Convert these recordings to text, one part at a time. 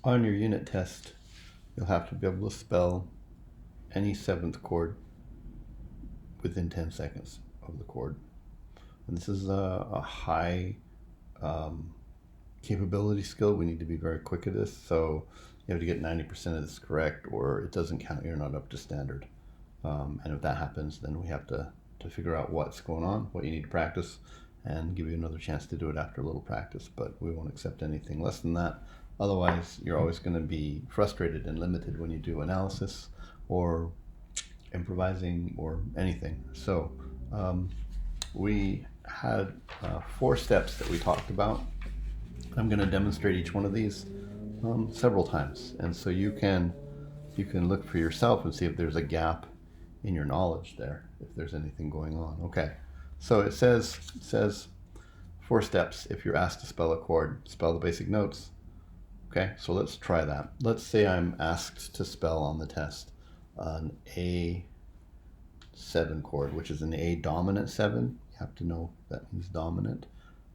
On your unit test, you'll have to be able to spell any seventh chord within 10 seconds of the chord. And this is a high capability skill. We need to be very quick at this, so you have to get 90% of this correct or it doesn't count. You're not up to standard. And if that happens, then we have to figure out what's going on, what you need to practice, and give you another chance to do it after a little practice. But we won't accept anything less than that. Otherwise, you're always going to be frustrated and limited when you do analysis or improvising or anything. So we had 4 steps that we talked about. I'm going to demonstrate each one of these several times, and so you can look for yourself and see if there's a gap in your knowledge there, if there's anything going on. Okay, so it says 4 steps. If you're asked to spell a chord, spell the basic notes. Okay, so let's try that. Let's say I'm asked to spell on the test an A7 chord, which is an A dominant 7. You have to know that means dominant.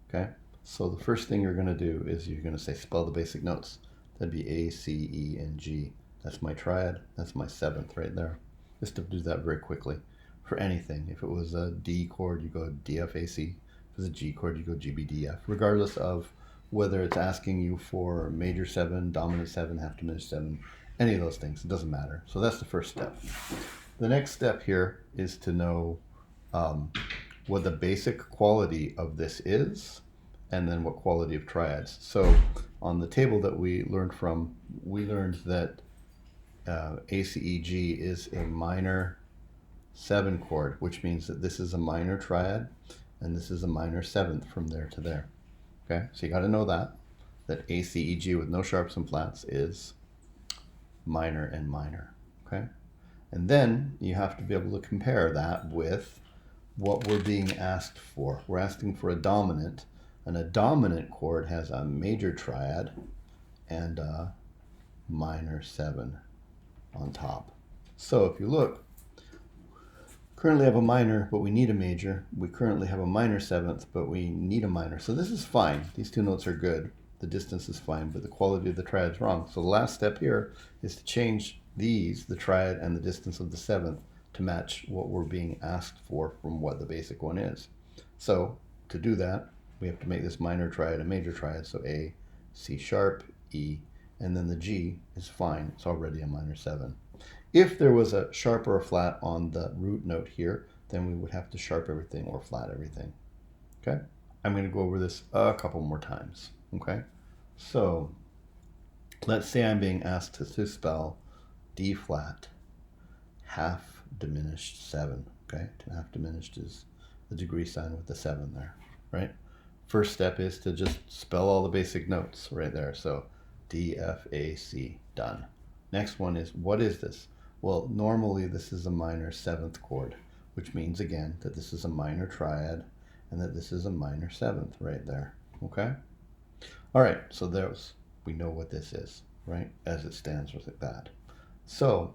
Okay, so the first thing you're going to do is you're going to say spell the basic notes. That'd be A, C, E, and G. That's my triad. That's my 7th right there. Just to do that very quickly for anything. If it was a D chord, you go D, F, A, C. If it's a G chord, you go G, B, D, F. Regardless of whether it's asking you for major 7, dominant 7, half diminished 7, any of those things, it doesn't matter. So that's the first step. The next step here is to know what the basic quality of this is, and then what quality of triads. So on the table that we learned from, we learned that ACEG is a minor 7 chord, which means that this is a minor triad and this is a minor 7th from there to there. Okay, so you got to know that ACEG with no sharps and flats is minor and minor. Okay, and then you have to be able to compare that with what we're being asked for. We're asking for a dominant, and a dominant chord has a major triad and a minor 7 on top. So if you look, currently have a minor, but we need a major. We currently have a minor 7th, but we need a minor. So this is fine. These 2 notes are good. The distance is fine, but the quality of the triad is wrong. So the last step here is to change these, the triad and the distance of the 7th, to match what we're being asked for from what the basic one is. So to do that, we have to make this minor triad a major triad. So A, C sharp, E, and then the G is fine. It's already a minor 7. If there was a sharp or a flat on the root note here, then we would have to sharp everything or flat everything. Okay? I'm going to go over this a couple more times. Okay? So let's say I'm being asked to spell D flat half diminished 7. Okay? Half diminished is the degree sign with the 7 there, right? First step is to just spell all the basic notes right there. So D, F, A, C, done. Next one is, what is this? Well, normally this is a minor 7th chord, which means again that this is a minor triad and that this is a minor 7th right there. Okay? All right, so we know what this is, right? As it stands with that. So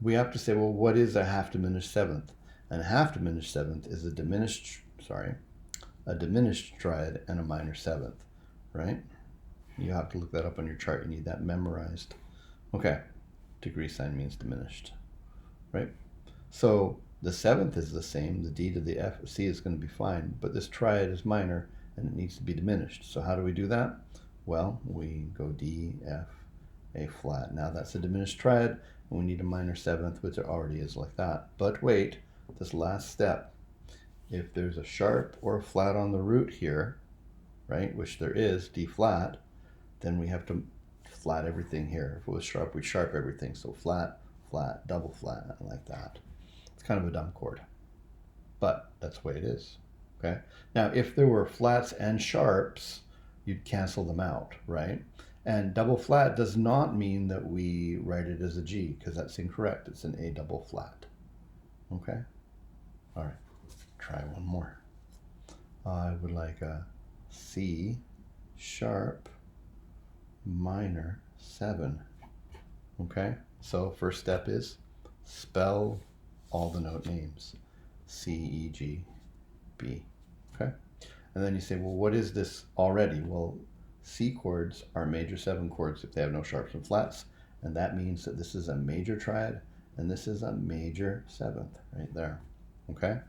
we have to say, well, what is a half diminished 7th? And a half diminished 7th is a diminished triad and a minor 7th, right? You have to look that up on your chart. You need that memorized. Okay, degree sign means diminished, right? So the 7th is the same. The D to the F, C is going to be fine, but this triad is minor and it needs to be diminished. So how do we do that? Well, we go D, F, A flat. Now that's a diminished triad, and we need a minor 7th, which it already is like that. But wait, this last step, if there's a sharp or a flat on the root here, right, which there is, D flat, then we have to flat everything here. If it was sharp, we'd sharp everything. So flat, flat, double flat, like that. It's kind of a dumb chord, but that's the way it is. Okay. Now, if there were flats and sharps, you'd cancel them out, right? And double flat does not mean that we write it as a G, because that's incorrect. It's an A double flat. Okay. All right. Try one more. I would like a C sharp minor 7. Okay, so first step is spell all the note names, C, E, G, B. Okay, and then you say, well, what is this already? Well, C chords are major 7 chords if they have no sharps and flats, and that means that this is a major triad and this is a major 7th right there. Okay?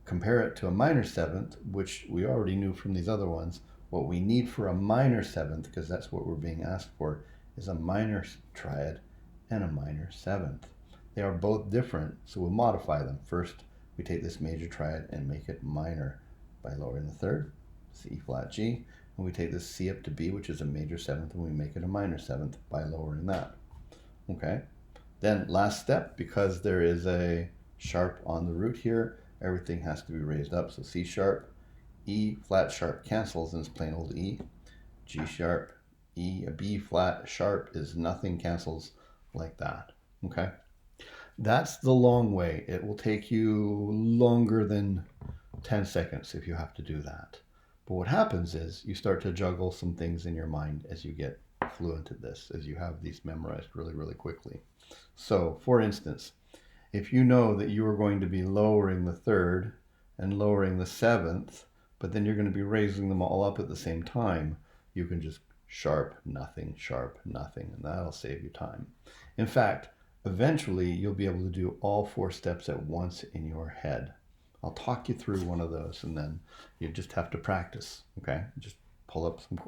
Compare it to a minor 7th, which we already knew from these other ones. What we need for a minor 7th, because that's what we're being asked for, is a minor triad and a minor 7th. They are both different, so we'll modify them. First, we take this major triad and make it minor by lowering the third, C flat G, and we take this C up to B, which is a major 7th, and we make it a minor 7th by lowering that. Okay? Then last step, because there is a sharp on the root here, everything has to be raised up. So C sharp, E flat sharp cancels and it's plain old E. G sharp, E, a B flat sharp is nothing, cancels like that. Okay? That's the long way. It will take you longer than 10 seconds if you have to do that. But what happens is you start to juggle some things in your mind as you get fluent at this, as you have these memorized really, really quickly. So, for instance, if you know that you are going to be lowering the third and lowering the 7th, but then you're going to be raising them all up at the same time, you can just sharp, nothing, and that'll save you time. In fact, eventually you'll be able to do all 4 steps at once in your head. I'll talk you through one of those, and then you just have to practice, okay? Just pull up some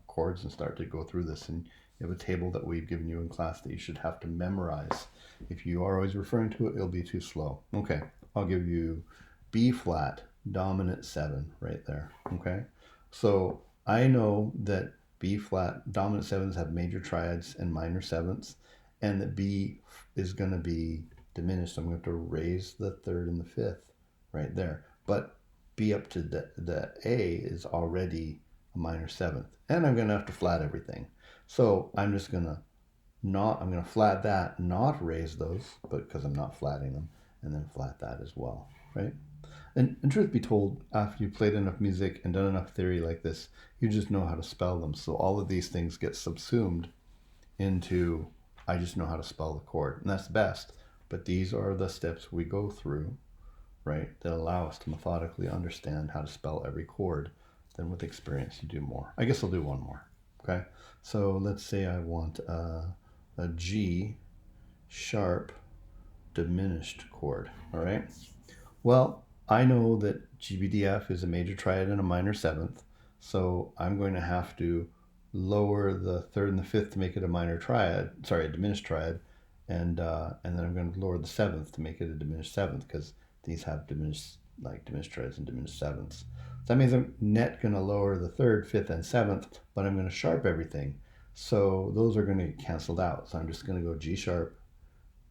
chords and start to go through this, and you have a table that we've given you in class that you should have to memorize. If you are always referring to it, it'll be too slow. Okay, I'll give you B flat, dominant 7 right there, okay? So I know that B flat, dominant 7s have major triads and minor 7ths, and that B is going to be diminished. I'm going to have to raise the 3rd and the 5th right there. But B up to the A is already a minor 7th, and I'm going to have to flat everything. So I'm just going to I'm going to flat that, not raise those, but because I'm not flatting them, and then flat that as well, right? And truth be told, after you've played enough music and done enough theory like this, you just know how to spell them. So all of these things get subsumed into, I just know how to spell the chord, and that's best. But these are the steps we go through, right, that allow us to methodically understand how to spell every chord. Then with experience, you do more. I guess I'll do one more, okay? So let's say I want a G sharp diminished chord, all right? Well, I know that GBDF is a major triad and a minor 7th, so I'm going to have to lower the 3rd and the 5th to make it a minor triad, sorry, a diminished triad, and then I'm going to lower the 7th to make it a diminished 7th, because these have diminished triads and diminished 7ths. So that means I'm net going to lower the 3rd, 5th, and 7th, but I'm going to sharp everything. So those are going to get canceled out. So I'm just going to go G sharp,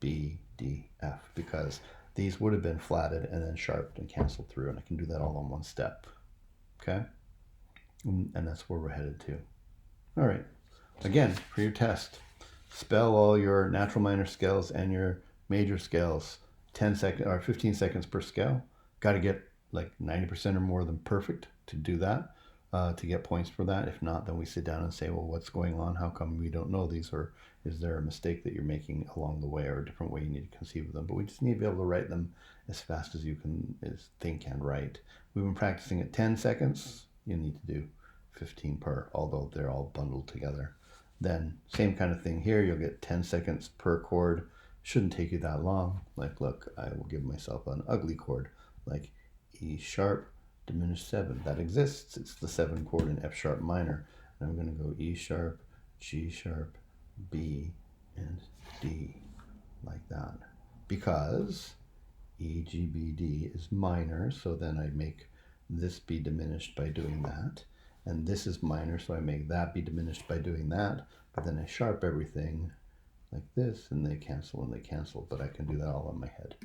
B, D, F, because these would have been flatted and then sharped and canceled through, and I can do that all in one step. Okay? And that's where we're headed to. All right. Again, for your test, spell all your natural minor scales and your major scales 10 seconds or 15 seconds per scale. Got to get like 90% or more than perfect to do that, to get points for that. If not, then we sit down and say, well, what's going on? How come we don't know these? Or is there a mistake that you're making along the way, or a different way you need to conceive of them? But we just need to be able to write them as fast as you can think and write. We've been practicing at 10 seconds. You need to do 15 per, although they're all bundled together. Then same kind of thing here. You'll get 10 seconds per chord. Shouldn't take you that long. Like, look, I will give myself an ugly chord, like E sharp diminished 7. That exists. It's the 7 chord in F sharp minor. And I'm going to go E sharp, G sharp, B, and D, like that. Because E, G, B, D is minor, so then I make this be diminished by doing that. And this is minor, so I make that be diminished by doing that. But then I sharp everything like this, and they cancel and they cancel. But I can do that all in my head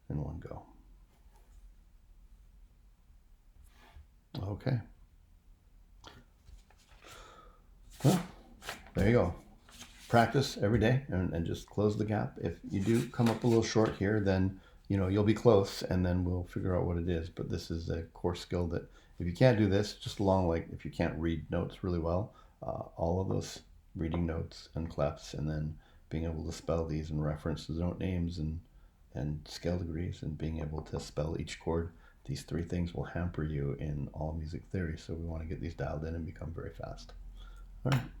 in one go. Okay. Well, there you go. Practice every day and just close the gap. If you do come up a little short here, then you'll be close, and then we'll figure out what it is. But this is a core skill that if you can't do this, just along like if you can't read notes really well, all of those reading notes and clefs, and then being able to spell these and reference the note names and scale degrees, and being able to spell each chord, these 3 things will hamper you in all music theory. So we want to get these dialed in and become very fast. All right.